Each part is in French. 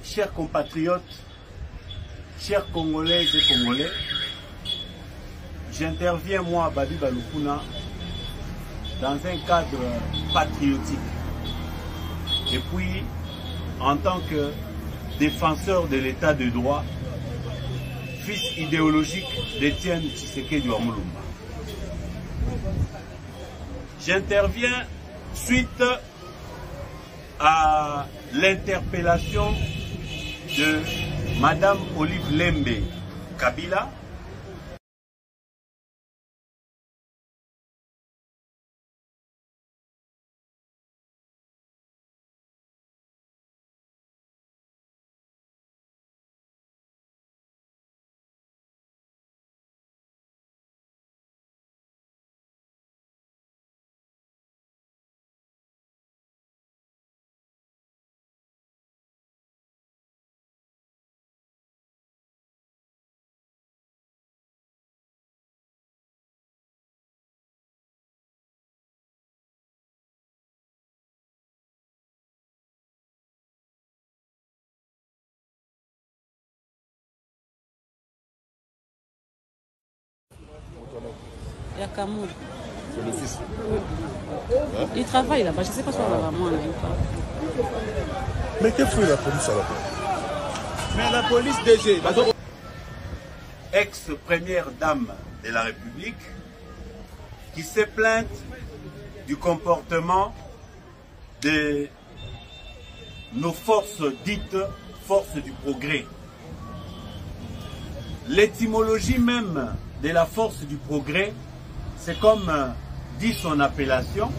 Chers compatriotes, chers Congolaises et Congolais, j'interviens moi, Badi Balukuna, dans un cadre patriotique. Et puis, en tant que défenseur de l'état de droit, fils idéologique d'Étienne Tshisekedi Wamulumba. J'interviens suite à l'interpellation de Madame Olive Lembe Kabila, Yakamou. C'est le fils. Il travaille là-bas, je ne sais pas si on va vraiment là ou pas. Mais que fait la police à la place? Mais la police DG, ex-première dame de la République, qui s'est plainte du comportement de nos forces dites forces du progrès. L'étymologie même de la force du progrès, c'est comme dit son appellation,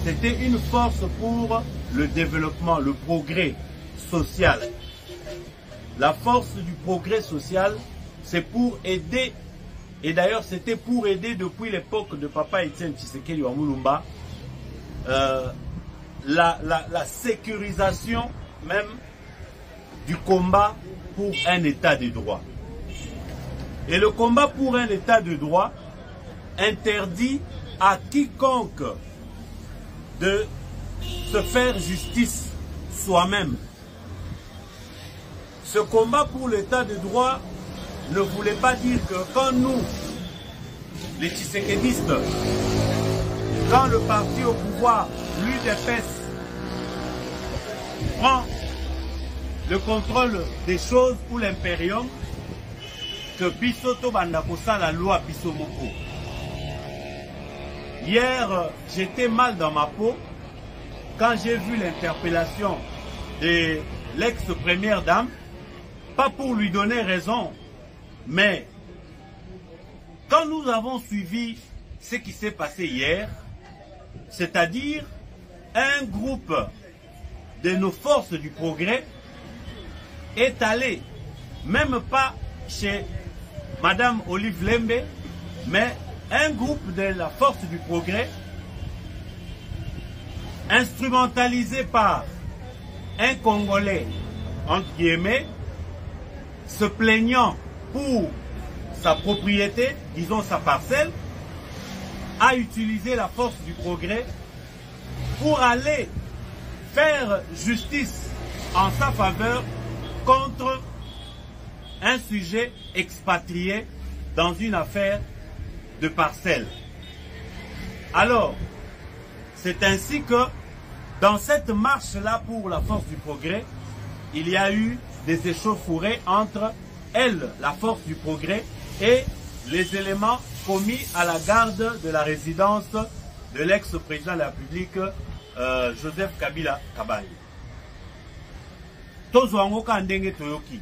c'était une force pour le développement, le progrès social. La force du progrès social, c'est pour aider, et d'ailleurs c'était pour aider depuis l'époque de Papa Étienne Tshisekedi Wamulumba, la sécurisation même du combat pour un état de droit. Et le combat pour un état de droit interdit à quiconque de se faire justice soi-même. Ce combat pour l'état de droit ne voulait pas dire que quand nous, les Tshisekedistes, quand le parti au pouvoir, l'UDPS, prend le contrôle des choses pour l'impérium, que Bisoto Bandakosa la loi Bisomoko. Hier, j'étais mal dans ma peau quand j'ai vu l'interpellation de l'ex-première dame, pas pour lui donner raison, mais quand nous avons suivi ce qui s'est passé hier, c'est-à-dire un groupe de nos forces du progrès est allé, même pas chez Madame Olive Lembe, mais un groupe de la force du progrès, instrumentalisé par un Congolais, entre guillemets, se plaignant pour sa propriété, disons sa parcelle, a utilisé la force du progrès pour aller faire justice en sa faveur contre un sujet expatrié dans une affaire de parcelle. Alors, c'est ainsi que dans cette marche-là pour la force du progrès, il y a eu des échauffourées entre elle, la force du progrès, et les éléments commis à la garde de la résidence de l'ex-président de la République, Joseph Kabila Kabange. Tozwango kandenge toyoki.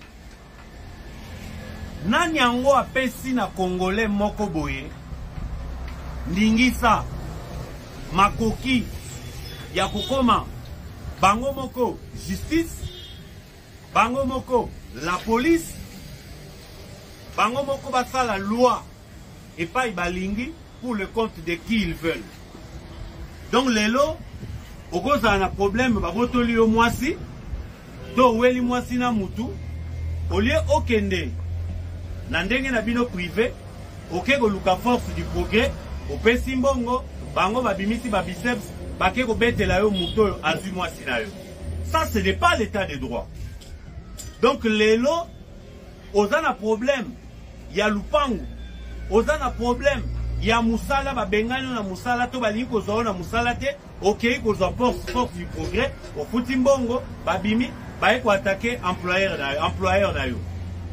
Nani yango apesi na Congolais moko boye ndingisa makoki ya kokoma bango moko justice, bango moko la police, bango moko basa la loi et pas balingi pour le compte de qui ils veulent. Donc lelo okoza na problème babotoli yo mwasi to weli mwasi na mutu olie okende na ndenge na bino privé oke koluka force du progrès opesi mbongo bango babimisi babiceps bake kobetela yo mutu azwi mwasi na yo. Ça ce n'est pas l'état de droit. Donc lelo oza na problème ya lupangu, oza na problème ya musala babengani na musala to balingi kozwa na musala te, okei kozwa force du progrès ofuti mbongo babimi baye ko attaquer employeur na yo.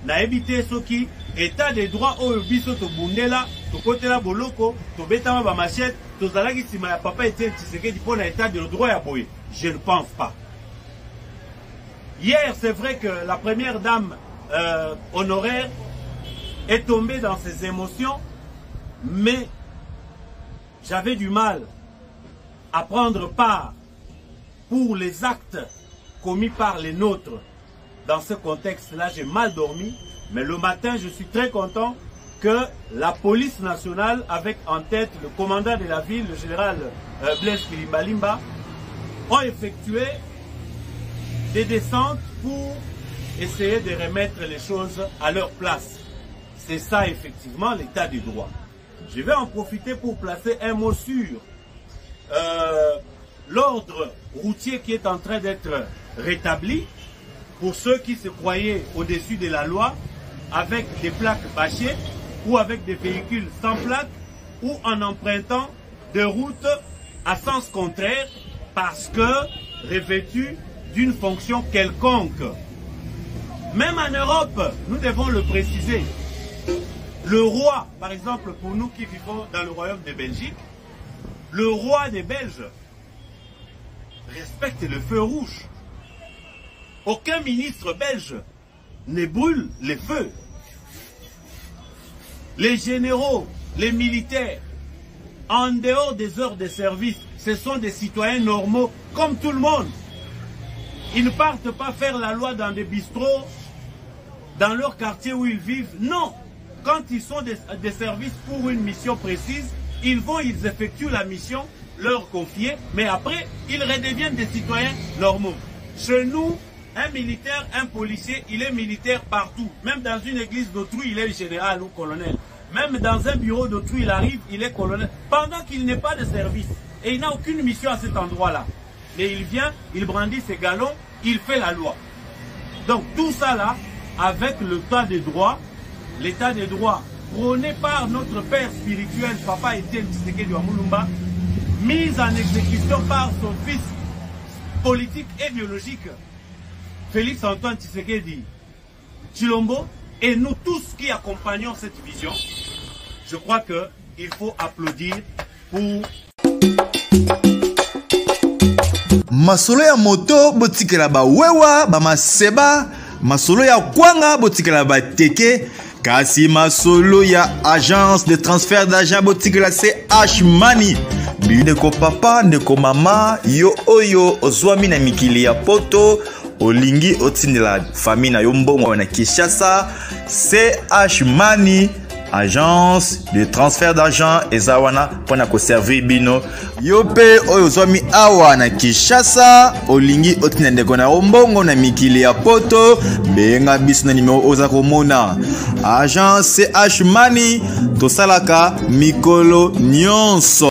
Na éviter soki état de droit oyo biso to bundela to kotela boloko to betama ba machette to zalaki sima ya papa Etienne Tshisekedi pour l'état de droit ya boye. Je ne pense pas. Hier, c'est vrai que la première dame honoraire est tombée dans ses émotions, mais j'avais du mal à prendre part pour les actes commis par les nôtres. Dans ce contexte-là, j'ai mal dormi, mais le matin, je suis très content que la police nationale, avec en tête le commandant de la ville, le général Blaise Kilimbalimba, ont effectué des descentes pour essayer de remettre les choses à leur place. C'est ça effectivement l'état du droit. Je vais en profiter pour placer un mot sur l'ordre routier qui est en train d'être rétabli pour ceux qui se croyaient au-dessus de la loi avec des plaques bâchées ou avec des véhicules sans plaques ou en empruntant des routes à sens contraire parce que revêtues d'une fonction quelconque. Même en Europe, nous devons le préciser. Le roi, par exemple, pour nous qui vivons dans le royaume de Belgique, le roi des Belges respecte le feu rouge. Aucun ministre belge ne brûle les feux. Les généraux, les militaires, en dehors des heures de service, ce sont des citoyens normaux comme tout le monde. Ils ne partent pas faire la loi dans des bistrots, dans leur quartier où ils vivent. Non. Quand ils sont des services pour une mission précise, ils effectuent la mission leur confiée, mais après, ils redeviennent des citoyens normaux. Chez nous, un militaire, un policier, il est militaire partout. Même dans une église d'autrui, il est général ou colonel. Même dans un bureau d'autrui, il arrive, il est colonel. Pendant qu'il n'est pas de service. Et il n'a aucune mission à cet endroit-là. Mais il vient, il brandit ses galons, il fait la loi. Donc tout ça là, avec l'état des droits prôné par notre père spirituel, Papa Etienne Tshisekedi wa Mulumba, mis en exécution par son fils politique et biologique, Félix Antoine Tshisekedi Tshilombo, et nous tous qui accompagnons cette vision, je crois qu'il faut applaudir pour... Masolo ya moto botikela ba wewa ba maseba, masolo ya kwanga botikela ba teke, kasi masolo ya agence de transfert d'argent botikela CH Money. Ndeko papa, ndeko mama, yo oyo ozwami na mikili ya poto, olingi otindela famille na yo mbongo na Kinshasa, CH Money. Agence de transfert d'argent ezawana pona ko servir bino yope oyo zwami awa na Kinshasa olingi otina ndeko na ombongo na mikili ya poto benga biso na numéro oza komona agence CH Money tosalaka mikolo nyonso.